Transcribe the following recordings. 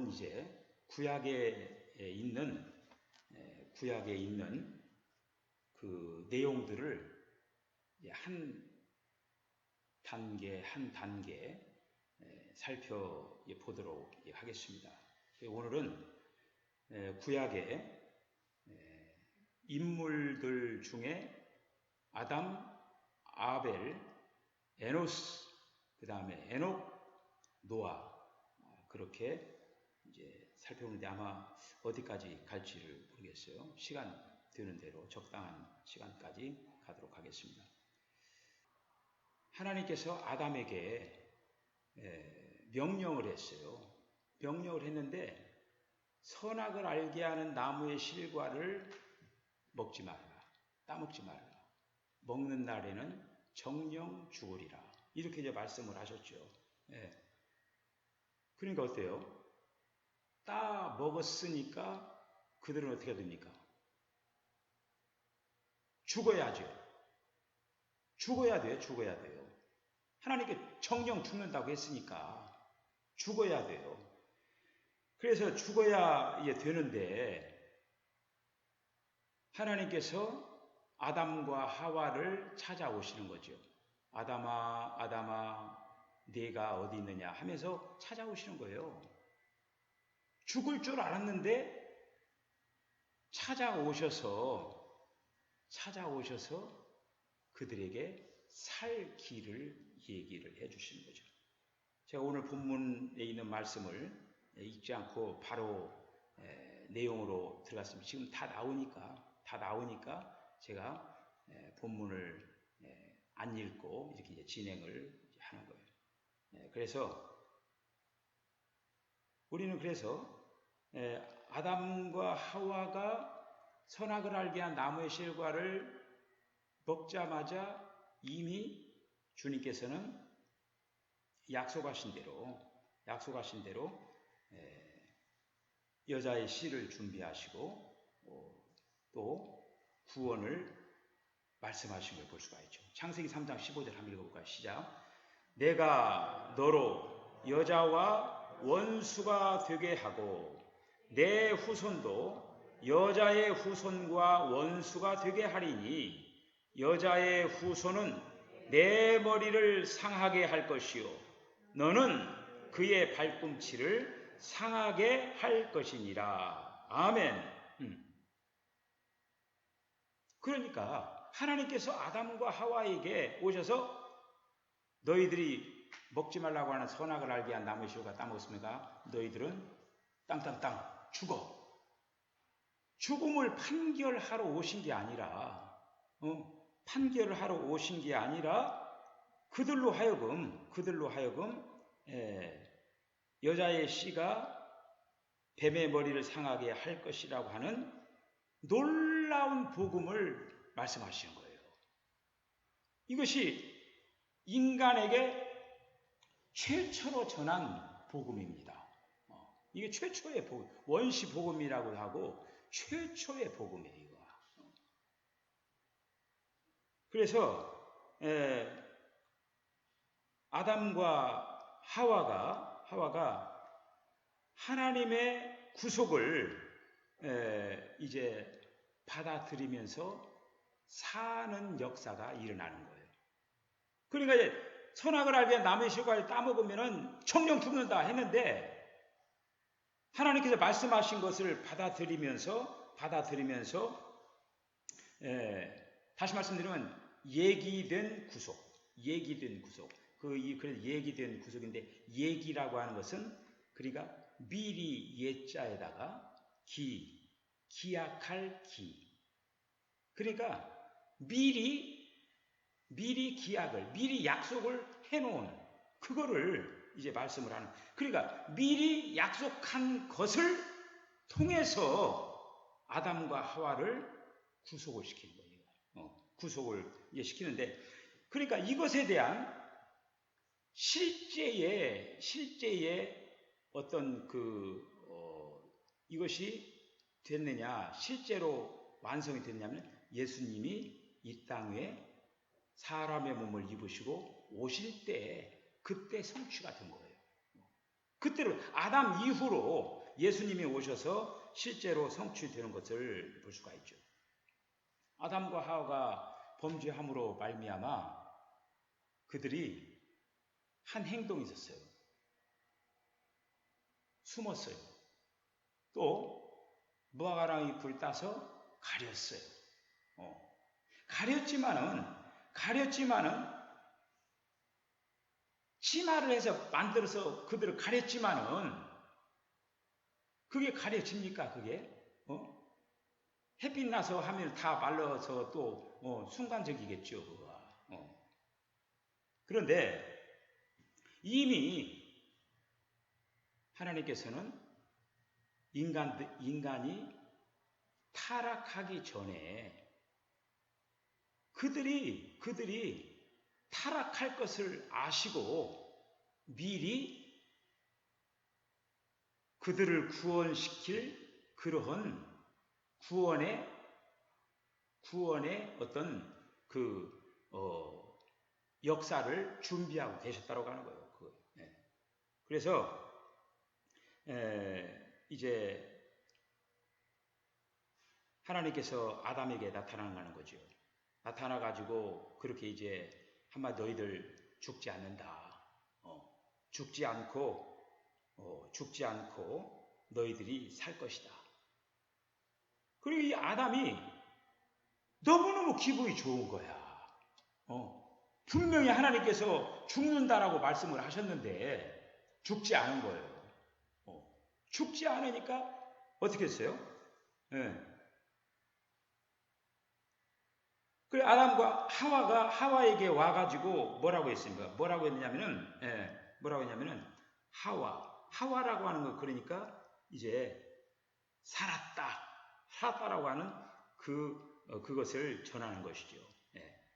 이제 구약에 있는 그 내용들을 한 단계 한 단계 살펴보도록 하겠습니다. 오늘은 구약의 인물들 중에 아담, 아벨, 에노스, 그 다음에 에녹, 노아, 그렇게 이제 살펴보는데 아마 어디까지 갈지를 모르겠어요. 시간 되는 대로 적당한 시간까지 가도록 하겠습니다. 하나님께서 아담에게 명령을 했어요. 명령을 했는데 선악을 알게 하는 나무의 실과를 먹지 말라. 따먹지 말라. 먹는 날에는 정령 죽으리라. 이렇게 이제 말씀을 하셨죠. 그러니까 어때요? 따 먹었으니까 그들은 어떻게 됩니까? 죽어야죠. 죽어야 돼요. 죽어야 돼요. 하나님께 정령 죽는다고 했으니까 죽어야 돼요. 그래서 죽어야 되는데 하나님께서 아담과 하와를 찾아오시는 거죠. 아담아, 아담아, 네가 어디 있느냐 하면서 찾아오시는 거예요. 죽을 줄 알았는데 찾아오셔서 그들에게 살 길을 얘기를 해 주시는 거죠. 제가 오늘 본문에 있는 말씀을 읽지 않고 바로 내용으로 들어갔습니다. 지금 다 나오니까 제가 본문을 안 읽고 이렇게 이제 진행을 하는 거예요. 그래서 우리는 아담과 하와가 선악을 알게 한 나무의 실과를 먹자마자 이미 주님께서는 약속하신 대로 여자의 씨를 준비하시고 또 구원을 말씀하신 걸 볼 수가 있죠. 창세기 3장 15절 한번 읽어볼까요? 시작. 내가 너로 여자와 원수가 되게 하고 내 후손도 여자의 후손과 원수가 되게 하리니 여자의 후손은 내 머리를 상하게 할 것이요 너는 그의 발꿈치를 상하게 할 것이니라. 아멘. 그러니까 하나님께서 아담과 하와에게 오셔서 너희들이 먹지 말라고 하는 선악을 알게 한 나무의 실과 따먹었습니까? 너희들은 땅땅땅 죽어. 죽음을 판결하러 오신 게 아니라 그들로 하여금 여자의 씨가 뱀의 머리를 상하게 할 것이라고 하는 놀라운 복음을 말씀하시는 거예요. 이것이 인간에게 최초로 전한 복음입니다. 이게 최초의 복음, 원시 복음이라고 하고 최초의 복음이에요. 그래서 아담과 하와가 하나님의 구속을 이제 받아들이면서 사는 역사가 일어나는 거예요. 그러니까 이제 선악을 알게 한 나무의 실과를 따먹으면 정령 죽는다 했는데 하나님께서 말씀하신 것을 받아들이면서 다시 말씀드리면 얘기된 구속. 그래서 얘기된 구속인데 얘기라고 하는 것은 그러니까 미리 예자에다가 기약할 기. 그러니까 미리 기약을, 미리 약속을 해놓은 그거를 이제 말씀을 하는. 그러니까 미리 약속한 것을 통해서 아담과 하와를 구속을 시키는 거예요. 구속을 시키는데, 그러니까 이것에 대한 실제의 어떤 이것이 됐느냐, 실제로 완성이 됐냐면 예수님이 이 땅에 사람의 몸을 입으시고 오실 때 그때 성취가 된 거예요. 그때로 아담 이후로 예수님이 오셔서 실제로 성취되는 것을 볼 수가 있죠. 아담과 하와가 범죄함으로 말미암아 그들이 한 행동이 있었어요. 숨었어요. 또 무화과나무 잎을 따서 가렸어요. 가렸지만은 치마를 해서 만들어서 그들을 가렸지만은 그게 가려집니까? 그게 햇빛 나서 하면 다 말라서 또 순간적이겠죠. 그런데 이미 하나님께서는 인간이 타락하기 전에 그들이 타락할 것을 아시고 미리 그들을 구원시킬 그러한 구원의 어떤 역사를 준비하고 계셨다고 하는 거예요. 그래서 이제 하나님께서 아담에게 나타나는 거죠. 나타나가지고 그렇게 이제 한마디 너희들 죽지 않는다. 죽지 않고 너희들이 살 것이다. 그리고 이 아담이 너무너무 기분이 좋은 거야. 분명히 하나님께서 죽는다라고 말씀을 하셨는데 죽지 않은 거예요. 죽지 않으니까 어떻게 했어요? 그래 아담과 하와가 하와에게 와가지고 뭐라고 했습니까? 뭐라고 했냐면은 하와라고 하는 거 그러니까 이제 살았다라고 하는 그것을 전하는 것이죠.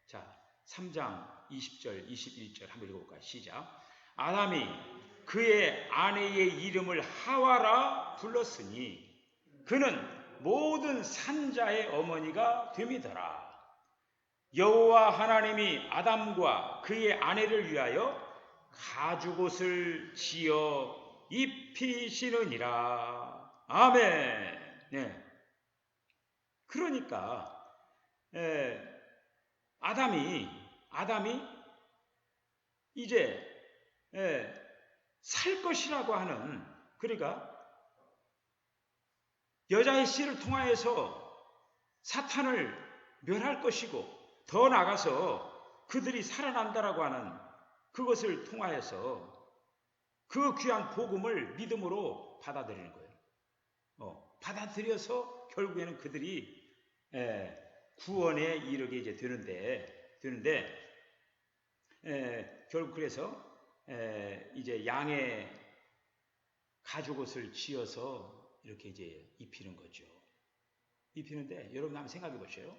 자 3장 20절 21절 한번 읽어볼까요? 시작. 아담이 그의 아내의 이름을 하와라 불렀으니 그는 모든 산자의 어머니가 됨이더라. 여호와 하나님이 아담과 그의 아내를 위하여 가죽옷을 지어 입히시느니라. 아멘. 네. 그러니까 아담이 이제 살 것이라고 하는 그러니까 여자의 씨를 통하여서 사탄을 멸할 것이고 더 나아가서 그들이 살아난다라고 하는 그것을 통하여서 그 귀한 복음을 믿음으로 받아들이는 거예요. 받아들여서 결국에는 그들이 구원에 이르게 이제 되는데 결국 그래서 이제 양의 가죽옷을 지어서 이렇게 이제 입히는 거죠. 입히는데 여러분 한번 생각해 보세요.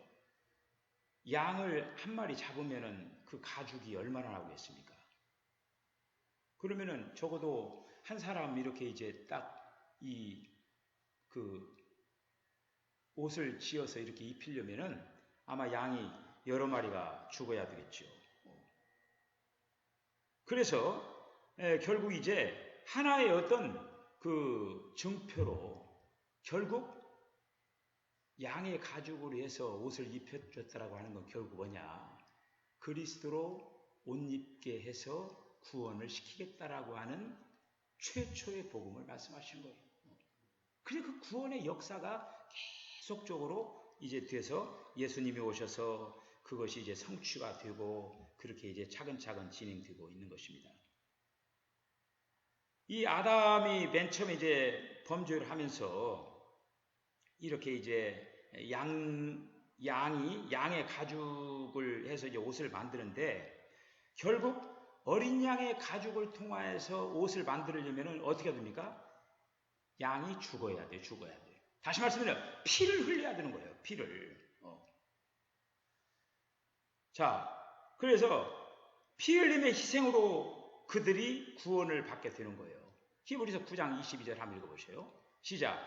양을 한 마리 잡으면은 그 가죽이 얼마나 나오겠습니까? 그러면은 적어도 한 사람 이렇게 이제 딱 그 옷을 지어서 이렇게 입히려면은 아마 양이 여러 마리가 죽어야 되겠죠. 그래서 결국 이제 하나의 어떤 그 증표로 결국 양의 가죽으로 해서 옷을 입혀줬다라고 하는 건 결국 뭐냐? 그리스도로 옷 입게 해서 구원을 시키겠다라고 하는 최초의 복음을 말씀하시는 거예요. 그래서 그 구원의 역사가 계속적으로 이제 돼서 예수님이 오셔서 그것이 이제 성취가 되고 그렇게 이제 차근차근 진행되고 있는 것입니다. 이 아담이 맨 처음에 이제 범죄를 하면서 이렇게 이제 양의 가죽을 해서 이제 옷을 만드는데 결국 어린 양의 가죽을 통하여서 옷을 만들려면 어떻게 됩니까? 양이 죽어야 돼. 다시 말씀드리면 피를 흘려야 되는 거예요. 피를. 자, 그래서 피 흘림의 희생으로 그들이 구원을 받게 되는 거예요. 히브리서 9장 22절 한번 읽어보세요. 시작.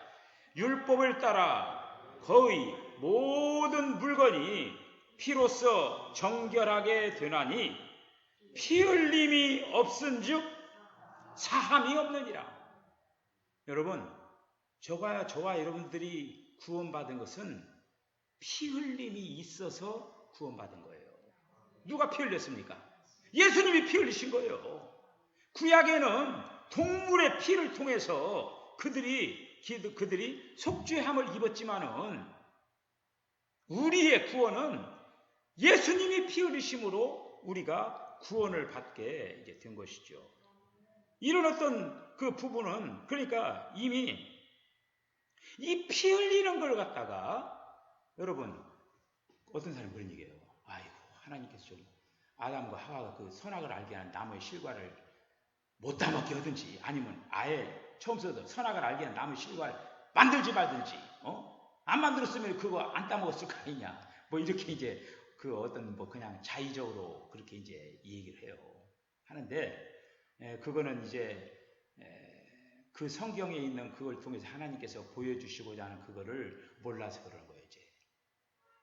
율법을 따라 거의 모든 물건이 피로써 정결하게 되나니 피 흘림이 없은즉 사함이 없느니라. 여러분, 저와 여러분들이 구원받은 것은 피 흘림이 있어서 구원받은 거예요. 누가 피 흘렸습니까? 예수님이 피 흘리신 거예요. 구약에는 동물의 피를 통해서 그들이 속죄함을 입었지만은 우리의 구원은 예수님이 피 흘리심으로 우리가 구원을 받게 이제 된 것이죠. 이런 어떤 그 부분은 그러니까 이미 이 피 흘리는 걸 갖다가 여러분 어떤 사람이 그런 얘기해요. 아이고 하나님께서 좀 아담과 하와가 그 선악을 알게 하는 나무의 실과를 못 따먹게 하든지 아니면 아예 처음부터 선악을 알게 하는 나무의 실과를 만들지 말든지 안 만들었으면 그거 안 따먹었을 거 아니냐 뭐 이렇게 이제 그 어떤 뭐 그냥 자의적으로 그렇게 이제 얘기를 해요. 하는데 그거는 이제 그 성경에 있는 그걸 통해서 하나님께서 보여주시고자 하는 그거를 몰라서 그러는 거예요. 이제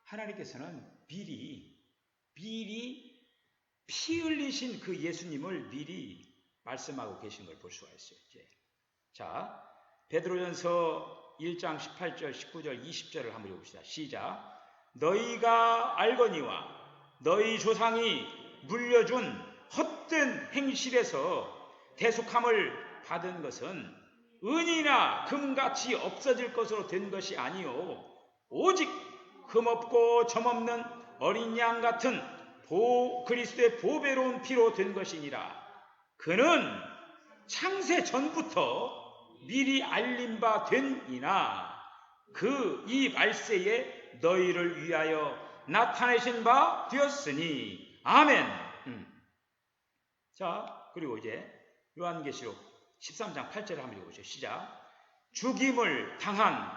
하나님께서는 미리 피 흘리신 그 예수님을 미리 말씀하고 계신 걸 볼 수가 있어요. 이제. 자, 베드로전서 1장 18절, 19절, 20절을 한번 읽어봅시다. 시작. 너희가 알거니와 너희 조상이 물려준 헛된 행실에서 대속함을 받은 것은 은이나 금같이 없어질 것으로 된 것이 아니요 오직 흠없고 점없는 어린 양 같은 그리스도의 보배로운 피로 된 것이니라. 그는 창세 전부터 미리 알림 바 된이나 그 이 말세에 너희를 위하여 나타내신 바 되었으니 아멘. 자, 그리고 이제 요한계시록 13장 8절을 한번 읽어보시죠. 시작. 죽임을 당한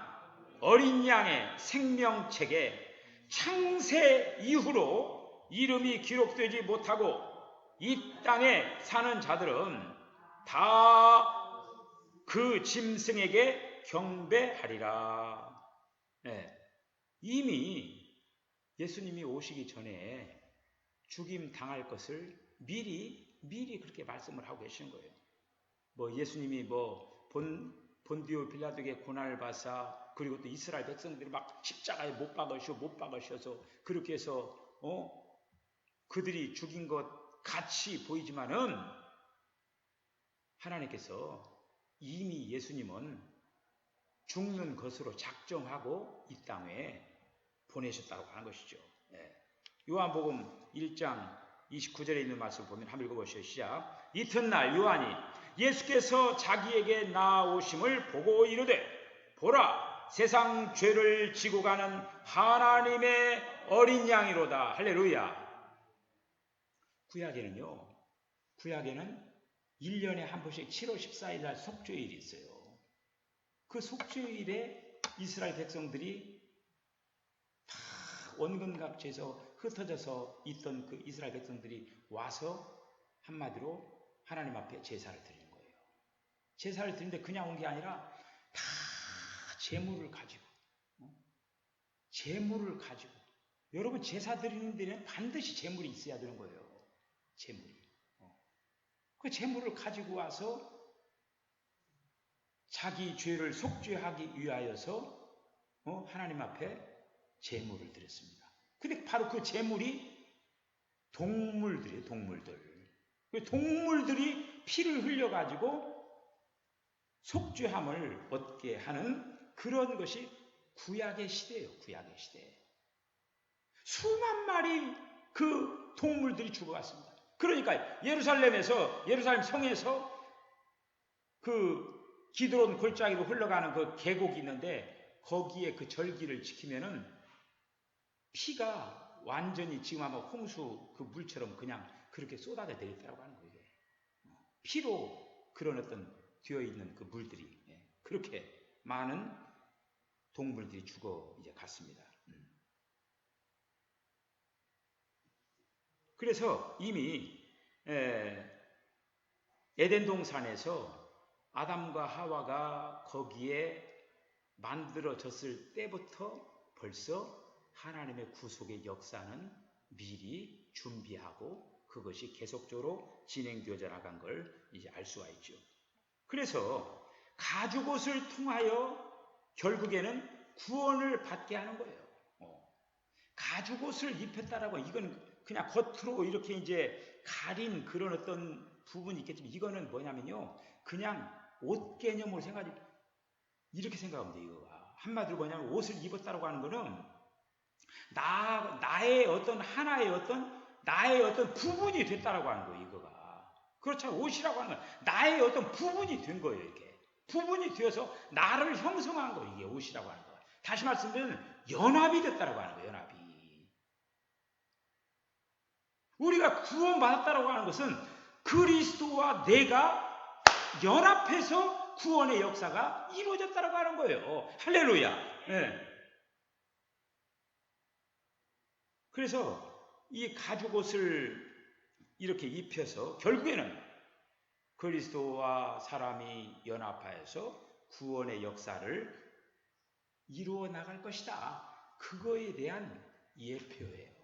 어린 양의 생명책에 창세 이후로 이름이 기록되지 못하고 이 땅에 사는 자들은 다 그 짐승에게 경배하리라. 네. 이미 예수님이 오시기 전에 죽임 당할 것을 미리 그렇게 말씀을 하고 계시는 거예요. 뭐 예수님이 뭐 본디오 빌라도에게 고난을 받사 그리고 또 이스라엘 백성들이 막 십자가에 못 박으셔서 그렇게 해서 그들이 죽인 것 같이 보이지만은 하나님께서 이미 예수님은 죽는 것으로 작정하고 이 땅에 보내셨다고 하는 것이죠. 네. 요한복음 1장 29절에 있는 말씀을 보면 한번 읽어보시죠. 시작. 이튿날 요한이 예수께서 자기에게 나오심을 보고 이르되 보라 세상 죄를 지고 가는 하나님의 어린 양이로다. 할렐루야. 구약에는 1년에 한 번씩 7월 14일 날 속죄일이 있어요. 그 속죄일에 이스라엘 백성들이 다 원근각지에서 흩어져서 있던 그 이스라엘 백성들이 와서 한마디로 하나님 앞에 제사를 드리는 거예요. 제사를 드리는데 그냥 온 게 아니라 다 재물을 가지고 여러분 제사 드리는 데는 반드시 재물이 있어야 되는 거예요. 재물이. 그 재물을 가지고 와서 자기 죄를 속죄하기 위하여서 하나님 앞에 재물을 드렸습니다. 근데 바로 그 재물이 동물들이에요. 동물들이 피를 흘려가지고 속죄함을 얻게 하는 그런 것이 구약의 시대예요. 구약의 시대. 수만 마리 그 동물들이 죽어갔습니다. 그러니까 예루살렘 성에서 그 기드론 골짜기로 흘러가는 그 계곡이 있는데 거기에 그 절기를 지키면은 피가 완전히 지금 아마 홍수 그 물처럼 그냥 그렇게 쏟아져 내렸다고 하는 거예요. 피로 그런 어떤 되어 있는 그 물들이 그렇게 많은 동물들이 죽어 이제 갔습니다. 그래서 이미 에덴 동산에서 아담과 하와가 거기에 만들어졌을 때부터 벌써 하나님의 구속의 역사는 미리 준비하고 그것이 계속적으로 진행되어져 나간 걸 이제 알 수가 있죠. 그래서 가죽옷을 통하여 결국에는 구원을 받게 하는 거예요. 가죽옷을 입혔다라고 이건 그냥 겉으로 이렇게 이제 가린 그런 어떤 부분이 있겠지만 이거는 뭐냐면요. 그냥 옷 개념으로 이렇게 생각하면 돼요. 이거가. 한마디로 뭐냐면 옷을 입었다라고 하는 거는 나의 어떤 하나의 나의 어떤 부분이 됐다라고 하는 거예요. 이거가. 그렇죠. 옷이라고 하는 건 나의 어떤 부분이 된 거예요. 이렇게. 부분이 되어서 나를 형성한 거예요. 이게 옷이라고 하는 거. 다시 말씀드리면 연합이 됐다라고 하는 거예요. 연합이. 우리가 구원받았다라고 하는 것은 그리스도와 내가 연합해서 구원의 역사가 이루어졌다라고 하는 거예요. 할렐루야. 네. 그래서 이 가죽옷을 이렇게 입혀서 결국에는 그리스도와 사람이 연합하여서 구원의 역사를 이루어 나갈 것이다. 그거에 대한 예표예요.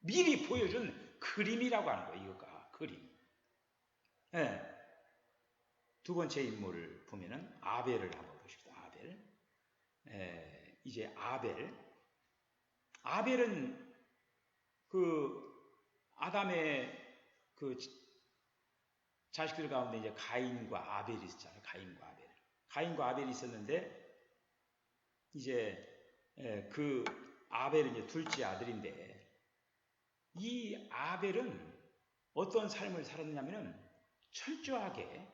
미리 보여준 그림이라고 하는 거예요. 이거가 그림. 네. 두 번째 인물을 보면은 아벨을 한번 보십시오. 아벨. 이제 아벨은 그 아담의 그 자식들 가운데 이제 가인과 아벨이 있었잖아요. 가인과 아벨이 있었는데 이제 그 아벨은 이제 둘째 아들인데 이 아벨은 어떤 삶을 살았느냐면은 철저하게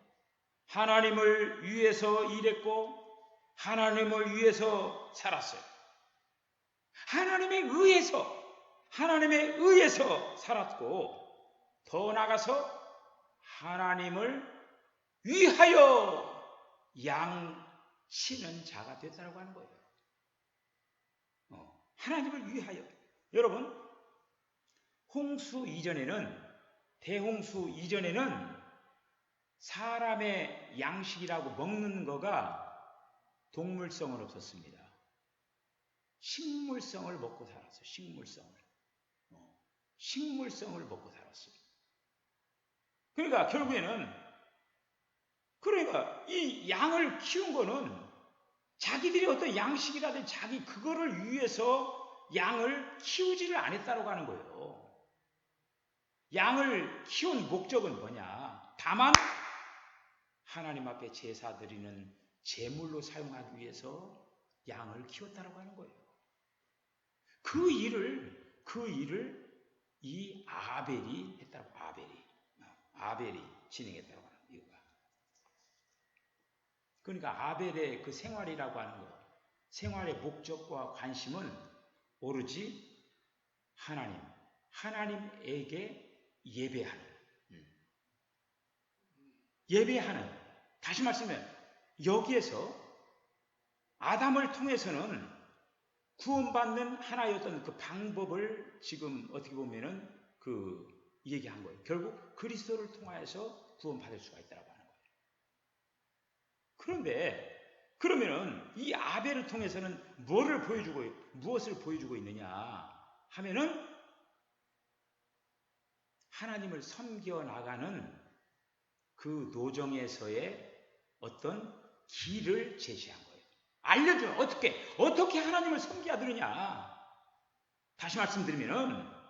하나님을 위해서 일했고 하나님을 위해서 살았어요. 하나님에 의해서 살았고 더 나아가서 하나님을 위하여 양치는 자가 됐다고 하는 거예요. 하나님을 위하여. 여러분 대홍수 이전에는 사람의 양식이라고 먹는 거가 동물성은 없었습니다. 식물성을 먹고 살았어요. 식물성을 먹고 살았어요. 그러니까 결국에는 이 양을 키운 거는 자기들이 어떤 양식이라든지 자기 그거를 위해서 양을 키우지를 않았다고 하는 거예요. 양을 키운 목적은 뭐냐? 다만 하나님 앞에 제사 드리는 제물로 사용하기 위해서 양을 키웠다고 하는 거예요. 그 일을 이 아벨이 했다고. 아벨이 진행했다고 하는 이유가. 그러니까 아벨의 그 생활이라고 하는 거, 생활의 목적과 관심은 오로지 하나님에게 예배하는. 다시 말씀하면 여기에서 아담을 통해서는 구원받는 하나의 어떤 그 방법을 지금 어떻게 보면은 얘기한 거예요. 결국 그리스도를 통하여서 구원받을 수가 있다고 하는 거예요. 그런데 그러면은 이 아벨을 통해서는 무엇을 보여주고 있느냐 하면은 하나님을 섬겨 나가는 그 노정에서의 어떤 길을 제시한 거예요. 알려줘요. 어떻게 하나님을 섬겨야 되느냐. 다시 말씀드리면은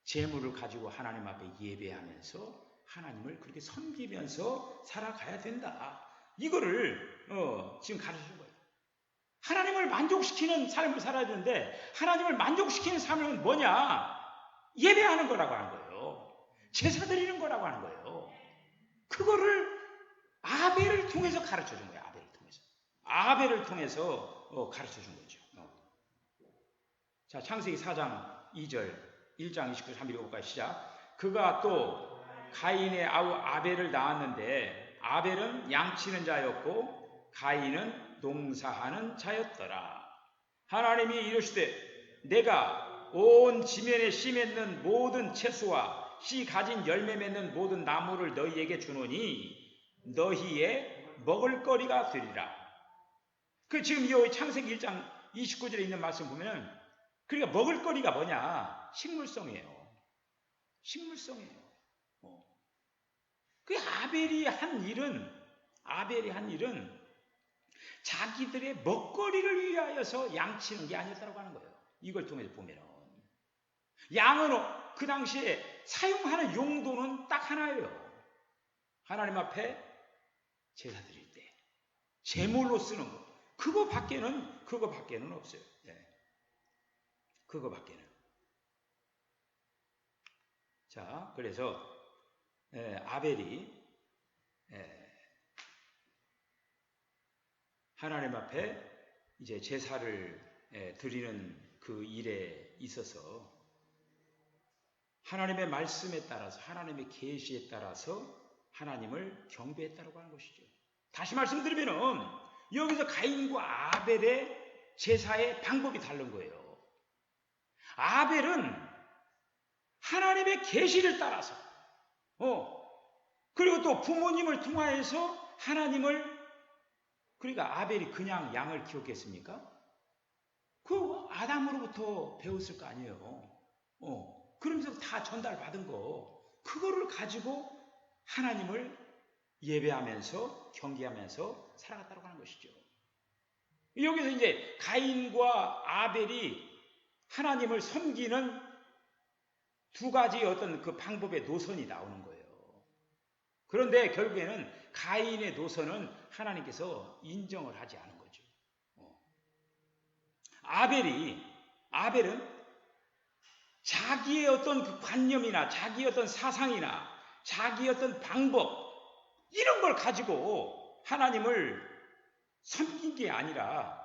재물을 가지고 하나님 앞에 예배하면서 하나님을 그렇게 섬기면서 살아가야 된다. 이거를 지금 가르치는 거예요. 하나님을 만족시키는 삶을 살아야 되는데 하나님을 만족시키는 삶은 뭐냐? 예배하는 거라고 하는 거예요. 제사 드리는 거라고 하는 거예요. 그거를 아벨을 통해서 가르쳐 준 거예요. 아벨을 통해서 가르쳐 준 거죠. 자, 창세기 4장 2절, 1장 29, 31까지 시작. 그가 또 가인의 아우 아벨을 낳았는데 아벨은 양치는 자였고 가인은 농사하는 자였더라. 하나님이 이르시되 내가 온 지면에 씨 맺는 모든 채소와 씨 가진 열매 맺는 모든 나무를 너희에게 주노니 너희의 먹을거리가 되리라. 지금 이 창세기 1장 29절에 있는 말씀 보면은 그러니까 먹을거리가 뭐냐? 식물성이에요. 그 아벨이 한 일은 자기들의 먹거리를 위하여서 양치는 게 아니었다고 하는 거예요. 이걸 통해서 보면은 양은 그 당시에 사용하는 용도는 딱 하나예요. 하나님 앞에 제사 드릴 때 제물로 쓰는 거. 그거밖에는 없어요. 네. 그거밖에는. 자, 그래서 아벨이 하나님 앞에 이제 제사를 드리는 그 일에 있어서 하나님의 말씀에 따라서 하나님의 계시에 따라서 하나님을 경배했다고 하는 것이죠. 다시 말씀드리면은 여기서 가인과 아벨의 제사의 방법이 다른 거예요. 아벨은 하나님의 계시를 따라서 그리고 또 부모님을 통하여서 하나님을 그러니까 아벨이 그냥 양을 키웠겠습니까? 그 아담으로부터 배웠을 거 아니에요. 그러면서 다 전달받은 거 그거를 가지고 하나님을 예배하면서 경계하면서 살아갔다고 하는 것이죠. 여기서 이제 가인과 아벨이 하나님을 섬기는 두 가지 어떤 그 방법의 노선이 나오는 거예요. 그런데 결국에는 가인의 노선은 하나님께서 인정을 하지 않은 거죠. 아벨은 자기의 어떤 그 관념이나 자기의 어떤 사상이나 자기의 어떤 방법 이런 걸 가지고 하나님을 섬긴 게 아니라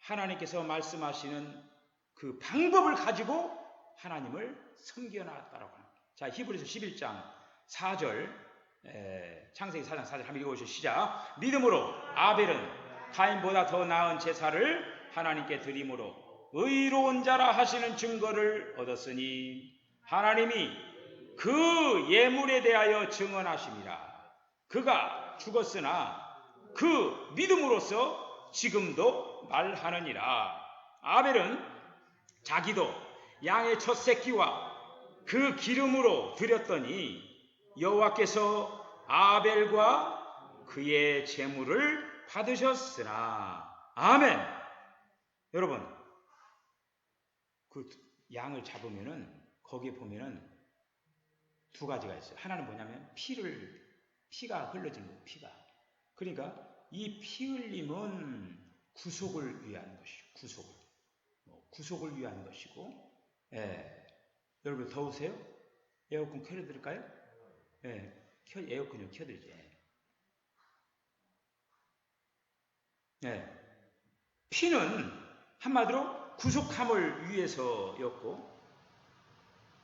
하나님께서 말씀하시는 그 방법을 가지고 하나님을 섬겨나갔다라고 합니다. 자, 히브리서 11장 4절 창세기 4장 4절 한번 읽어보시죠. 시작. 믿음으로 아벨은 가인보다 더 나은 제사를 하나님께 드림으로 의로운 자라 하시는 증거를 얻었으니 하나님이 그 예물에 대하여 증언하심이라. 그가 죽었으나 그 믿음으로써 지금도 말하느니라. 아벨은 자기도 양의 첫 새끼와 그 기름으로 드렸더니 여호와께서 아벨과 그의 제물을 받으셨으나. 아멘. 여러분, 그 양을 잡으면은 거기에 보면은 두 가지가 있어요. 하나는 뭐냐면 피가 흘러지는 거예요. 피가. 그러니까 이 피 흘림은 구속을 위한 것이죠. 구속을 위한 것이고. 여러분 더우세요? 에어컨 켜드릴까요? 에어컨 좀 켜드리죠. 피는 한마디로 구속함을 위해서였고,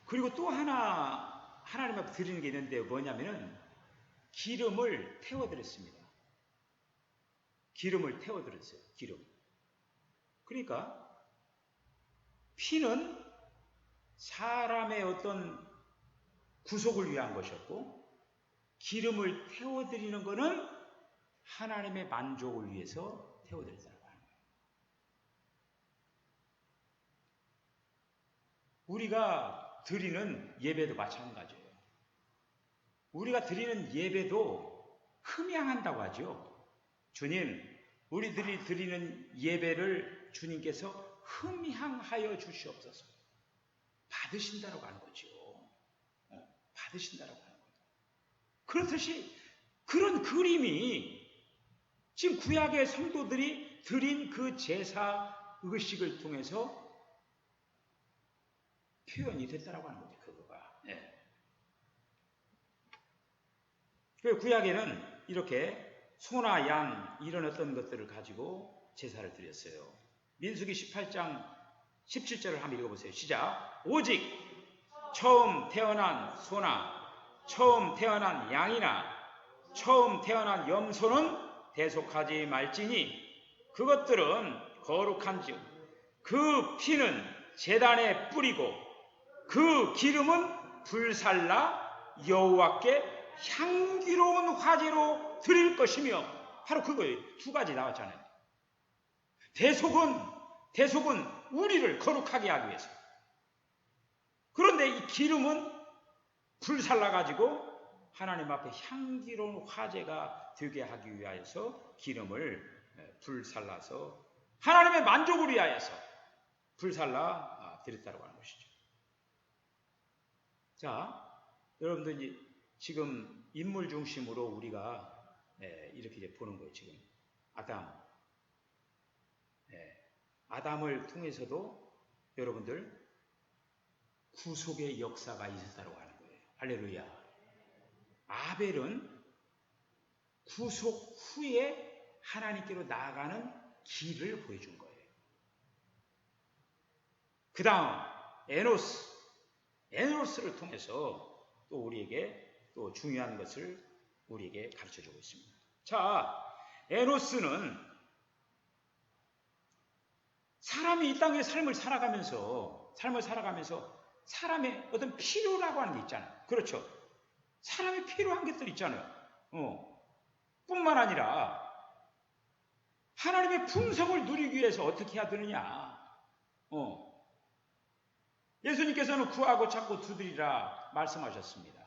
그리고 또 하나 하나님 앞에 드리는 게 있는데 뭐냐면은 기름을 태워드렸습니다. 기름을 태워드렸어요. 기름. 그러니까 피는 사람의 어떤 구속을 위한 것이었고, 기름을 태워드리는 것은 하나님의 만족을 위해서 태워드렸다는 거예요. 우리가 드리는 예배도 마찬가지예요. 우리가 드리는 예배도 흠양한다고 하죠. 주님, 우리들이 드리는 예배를 주님께서 흠향하여 주시옵소서. 받으신다라고 하는 거죠. 받으신다라고 하는 거예요. 그렇듯이 그런 그림이 지금 구약의 성도들이 드린 그 제사 의식을 통해서 표현이 됐다라고 하는 거죠. 그거가. 구약에는 이렇게 소나 양 이런 어떤 것들을 가지고 제사를 드렸어요. 민수기 18장 17절을 한번 읽어보세요. 시작. 오직 처음 태어난 소나 처음 태어난 양이나 처음 태어난 염소는 대속하지 말지니 그것들은 거룩한즉 그 피는 제단에 뿌리고 그 기름은 불살라 여호와께 향기로운 화제로 드릴 것이며. 바로 그거예요. 두 가지 나왔잖아요. 대속은 우리를 거룩하게 하기 위해서. 그런데 이 기름은 불살라가지고 하나님 앞에 향기로운 화제가 되게 하기 위하여서 기름을 불살라서 하나님의 만족을 위하여서 불살라 드렸다고 하는 것이죠. 자, 여러분들 지금 인물 중심으로 우리가 이렇게 이제 보는 거예요. 지금 아담을 통해서도 여러분들 구속의 역사가 있었다고 하는 거예요. 할렐루야. 아벨은 구속 후에 하나님께로 나아가는 길을 보여준 거예요. 그 다음 에노스를 통해서 또 우리에게 또 중요한 것을 우리에게 가르쳐주고 있습니다. 자, 에노스는 사람이 이 땅의 삶을 살아가면서 사람의 어떤 필요라고 하는 게 있잖아요. 그렇죠? 사람이 필요한 것들 있잖아요. 뿐만 아니라 하나님의 풍성을 누리기 위해서 어떻게 해야 되느냐. 예수님께서는 구하고 찾고 두드리라 말씀하셨습니다.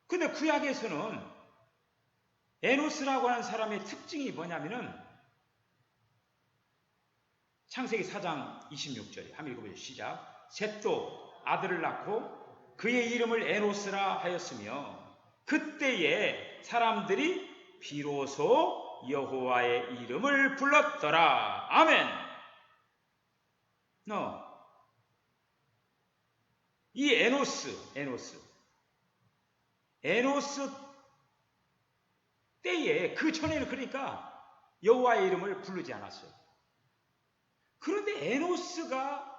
근데 구약에서는 에노스라고 하는 사람의 특징이 뭐냐면은 창세기 4장 26절에 한번 읽어보죠. 시작. 셋도 아들을 낳고 그의 이름을 에노스라 하였으며 그때에 사람들이 비로소 여호와의 이름을 불렀더라. 아멘. 이 에노스 때에 그 전에는 그러니까 여호와의 이름을 부르지 않았어요. 그런데 에노스가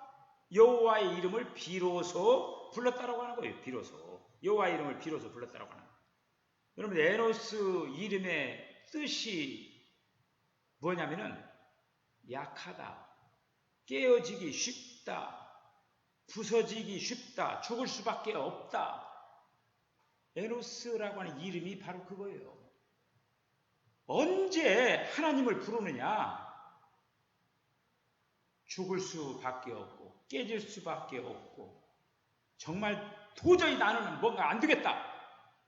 여호와의 이름을 비로소 불렀다라고 하는 거예요. 비로소 여호와의 이름을 비로소 불렀다라고 하는 거예요. 여러분 에노스 이름의 뜻이 뭐냐면은 약하다, 깨어지기 쉽다, 부서지기 쉽다, 죽을 수밖에 없다. 에노스라고 하는 이름이 바로 그거예요. 언제 하나님을 부르느냐? 죽을 수밖에 없고 깨질 수밖에 없고 정말 도저히 나는 뭔가 안 되겠다.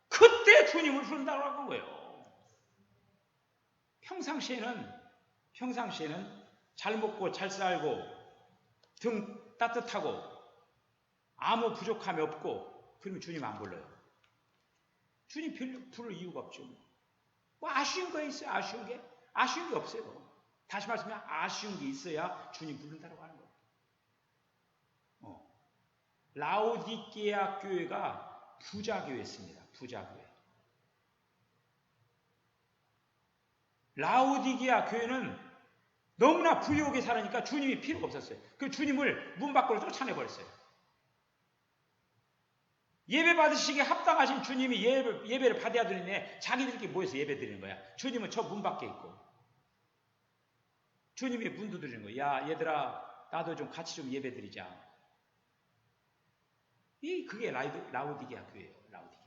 그때 주님을 부른다고 한 거예요. 평상시에는 잘 먹고 잘 살고 등 따뜻하고 아무 부족함이 없고 그러면 주님 안 불러요. 주님 별로 부를 이유가 없죠. 뭐 아쉬운 거 있어요? 아쉬운 게 없어요. 다시 말씀하면 아쉬운 게 있어야 주님 부른다고 하는 거예요. 라오디게아 교회가 부자 교회였습니다. 부자 교회. 라오디게아 교회는 너무나 부유하게 살으니까 주님이 필요가 없었어요. 그 주님을 문 밖으로 쫓아내버렸어요. 예배 받으시기에 합당하신 주님이 예배를 받아야 되는데 자기들끼리 모여서 예배 드리는 거야. 주님은 저 문 밖에 있고 주님이 문 두드리는 거야. 야 얘들아 나도 좀 같이 좀 예배 드리자. 그게 라오디게아 교회예요. 라오디게아.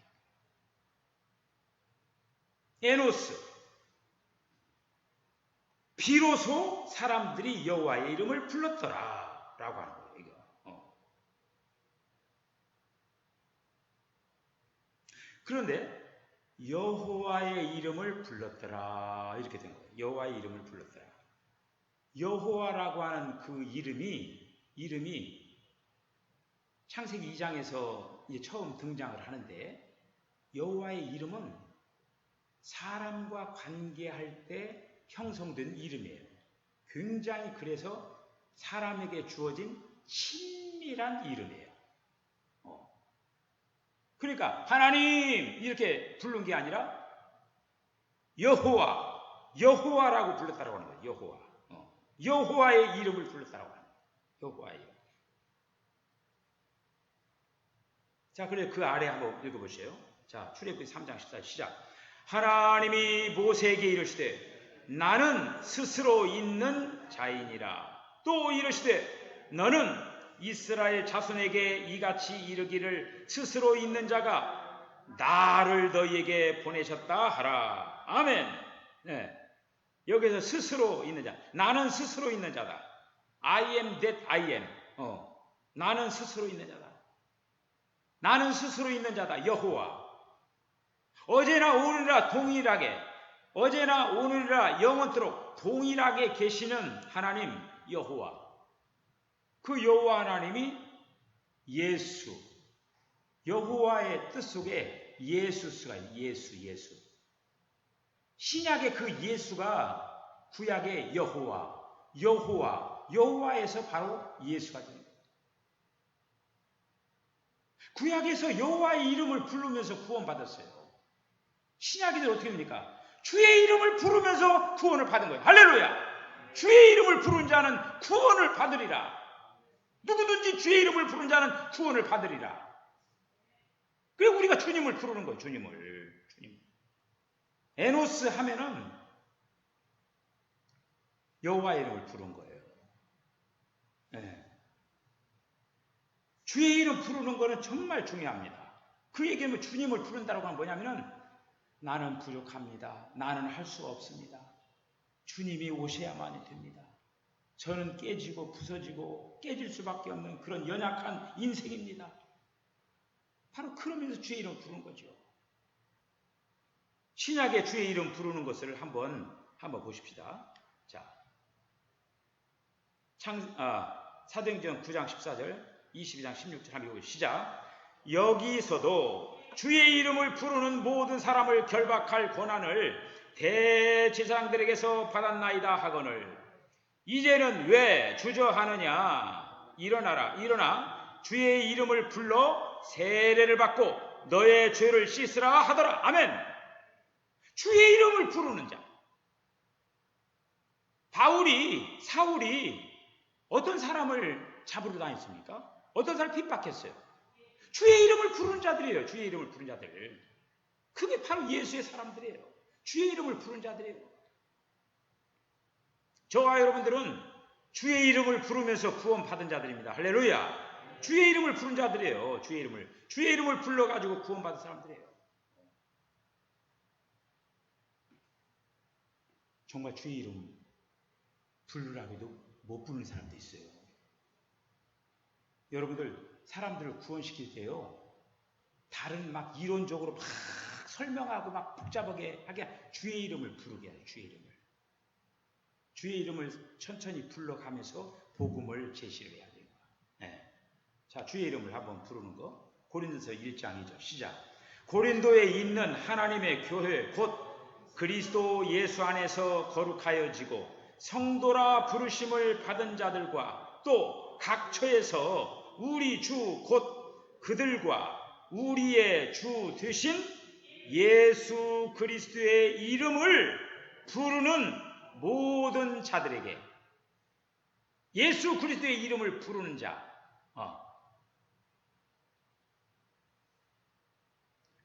에노스 비로소 사람들이 여호와의 이름을 불렀더라 라고 하는 거예요. 이거. 그런데 여호와의 이름을 불렀더라 이렇게 된 거예요. 여호와의 이름을 불렀더라. 여호와라고 하는 그 이름이 창세기 2장에서 이제 처음 등장을 하는데 여호와의 이름은 사람과 관계할 때 형성된 이름이에요. 굉장히 그래서 사람에게 주어진 친밀한 이름이에요. 그러니까 하나님 이렇게 부른 게 아니라 여호와라고 불렀다라고 하는 거예요. 여호와의 이름을 불렀다라고 하는 거예요. 여호와의 이름. 자, 그래 그 아래 한번 읽어보세요. 자, 출애굽기 3장 14절 시작. 하나님이 모세에게 이르시되 나는 스스로 있는 자이니라. 또 이르시되 너는 이스라엘 자손에게 이같이 이르기를 스스로 있는 자가 나를 너희에게 보내셨다 하라. 아멘. 네. 여기서 스스로 있는 자. 나는 스스로 있는 자다. I am that I am. 나는 스스로 있는 자다. 나는 스스로 있는 자다. 여호와. 어제나 오늘이나 동일하게 어제나 오늘이라 영원토록 동일하게 계시는 하나님 여호와. 그 여호와 하나님이 예수. 여호와의 뜻 속에 예수스가 예수. 신약의 그 예수가 구약의 여호와에서 바로 예수가 됩니다. 구약에서 여호와의 이름을 부르면서 구원받았어요. 신약에서 어떻게 됩니까? 주의 이름을 부르면서 구원을 받은 거예요. 할렐루야! 주의 이름을 부른 자는 구원을 받으리라. 누구든지 주의 이름을 부른 자는 구원을 받으리라. 그리고 우리가 주님을 부르는 거예요. 주님. 에노스 하면은 여호와의 이름을 부른 거예요. 네. 주의 이름 부르는 거는 정말 중요합니다. 그 얘기하면 주님을 부른다고 하면 뭐냐면은 나는 부족합니다. 나는 할 수 없습니다. 주님이 오셔야만이 됩니다. 저는 깨지고 부서지고 깨질 수밖에 없는 그런 연약한 인생입니다. 바로 그러면서 주의 이름 부르는 거죠. 신약의 주의 이름 부르는 것을 한번 보십시다. 자, 사도행전 9장 14절, 22장 16절 한번 읽어보시죠. 시작. 여기서도 주의 이름을 부르는 모든 사람을 결박할 권한을 대제사장들에게서 받았나이다 하거늘 이제는 왜 주저하느냐. 일어나 주의 이름을 불러 세례를 받고 너의 죄를 씻으라 하더라. 아멘. 주의 이름을 부르는 자. 사울이 어떤 사람을 잡으러 다녔습니까? 어떤 사람을 핍박했어요? 주의 이름을 부르는 자들이에요. 주의 이름을 부르는 자들. 그게 바로 예수의 사람들이에요. 주의 이름을 부르는 자들이에요. 저와 여러분들은 주의 이름을 부르면서 구원받은 자들입니다. 할렐루야. 주의 이름을 부른 자들이에요. 주의 이름을 불러가지고 구원받은 사람들이에요. 정말 주의 이름 부르라고 해도 못 부르는 사람도 있어요. 여러분들 사람들을 구원시킬 때요, 다른 막 이론적으로 막 설명하고 막 복잡하게 하게 주의 이름을 부르게 해요. 주의 이름을 천천히 불러가면서 복음을 제시를 해야 돼요. 네. 자, 주의 이름을 한번 부르는 거. 고린도서 1장이죠. 시작. 고린도에 있는 하나님의 교회 곧 그리스도 예수 안에서 거룩하여지고 성도라 부르심을 받은 자들과 또 각 처에서 우리 주 곧 그들과 우리의 주 되신 예수 그리스도의 이름을 부르는 모든 자들에게, 예수 그리스도의 이름을 부르는 자,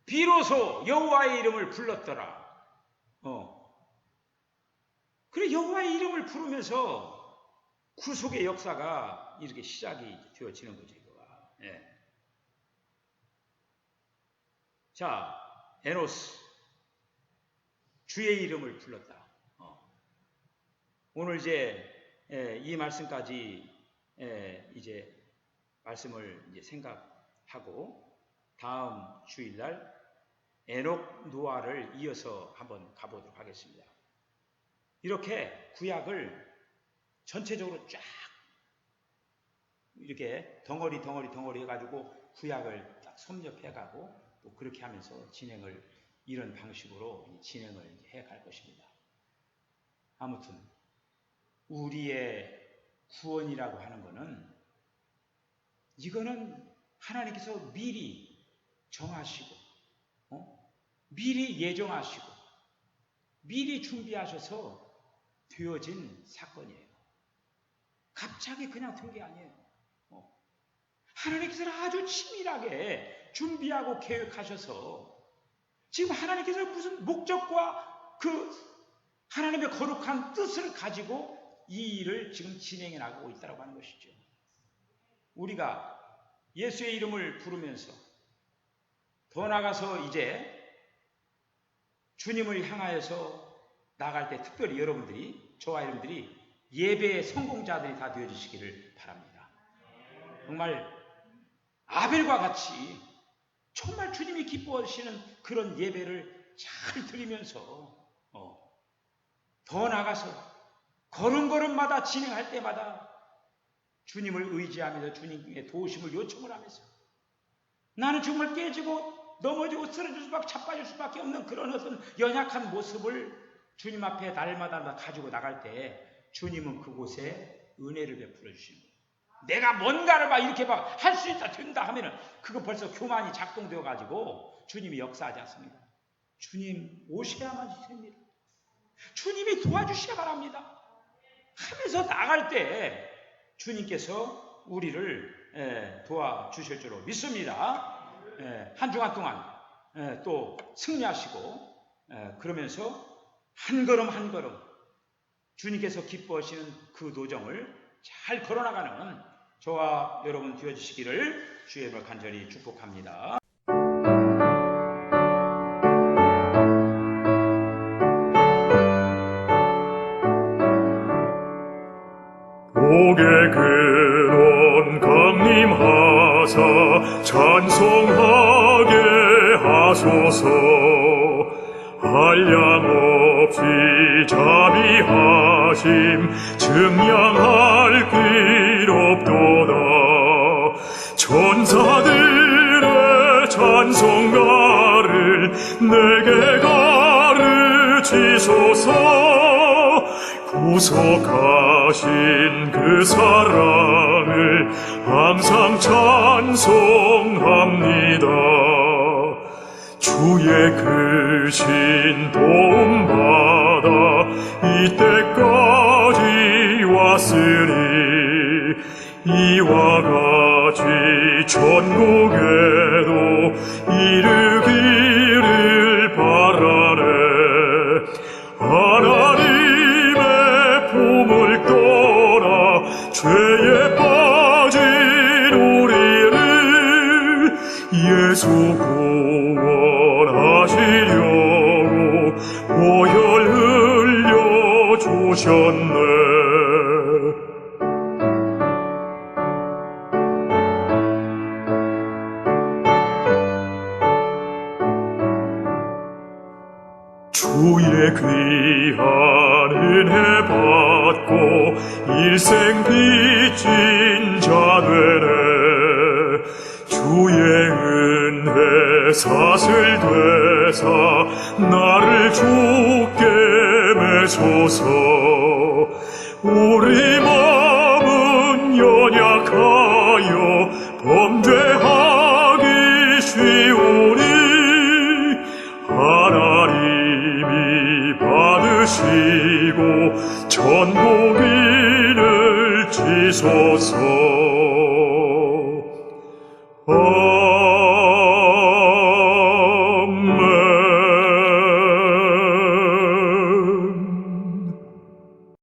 비로소 여호와의 이름을 불렀더라. 그래, 여호와의 이름을 부르면서 구속의 역사가 이렇게 시작이 되어지는 거죠. 이거가. 예. 자, 에노스 주의 이름을 불렀다. 오늘 이제 이 말씀까지 이제 말씀을 이제 생각하고 다음 주일날 에녹 노아를 이어서 한번 가보도록 하겠습니다. 이렇게 구약을 전체적으로 쫙 이렇게 덩어리 해가지고 구약을 딱 섭렵해가고 또 그렇게 하면서 이런 방식으로 진행을 해갈 것입니다. 아무튼 우리의 구원이라고 하는 거는 이거는 하나님께서 미리 정하시고 미리 예정하시고 미리 준비하셔서 되어진 사건이에요. 갑자기 그냥 된 게 아니에요. 하나님께서는 아주 치밀하게 준비하고 계획하셔서 지금 하나님께서 무슨 목적과 그 하나님의 거룩한 뜻을 가지고 이 일을 지금 진행해 나가고 있다고 하는 것이죠. 우리가 예수의 이름을 부르면서 더 나아가서 이제 주님을 향하여서 나갈 때 특별히 여러분들이, 저와 여러분들이 예배의 성공자들이 다 되어주시기를 바랍니다. 정말 아벨과 같이 정말 주님이 기뻐하시는 그런 예배를 잘 드리면서 더 나가서 걸음걸음마다 진행할 때마다 주님을 의지하면서 주님의 도우심을 요청을 하면서 나는 정말 깨지고 넘어지고 쓰러질 수밖에 자빠질 수밖에 없는 그런 어떤 연약한 모습을 주님 앞에 날마다 가지고 나갈 때 주님은 그곳에 은혜를 베풀어 주시는 거예요. 내가 뭔가를 막 이렇게 막 할 수 있다 된다 하면은 그거 벌써 교만이 작동되어 가지고 주님이 역사하지 않습니다. 주님 오셔야만 됩니다. 주님이 도와주셔야만 합니다. 하면서 나갈 때 주님께서 우리를 도와주실 줄로 믿습니다. 한 주간 동안 또 승리하시고 그러면서 한 걸음 한 걸음 주님께서 기뻐하시는 그 도정을 잘 걸어나가는 저와 여러분 되어주시기를 주의 이름으로 간절히 축복합니다. 복의 근원 강림하사 찬송하게 하소서. 한량없이 자비하심 증량할 길 없도다. 천사들의 찬송가를 내게 가르치소서. 구속하신 그 사랑을 항상 찬송합니다. 주의 크신 도움받아 이때까지 왔으니 이와 같이 천국에도 이르기를 바라네. 하나님의 품을 떠나 죄에 빠진 우리를 예수 구원하시려고 보혈 흘려 주셨네. 주의 귀한 은혜 받고 일생 빚진 자 되네. 주의 은혜 사슬 되사 나를 주께 매소서. 우리 마음은 연약하여 범죄하기 쉬우니 하나님이 받으시고 천국인을 지소서.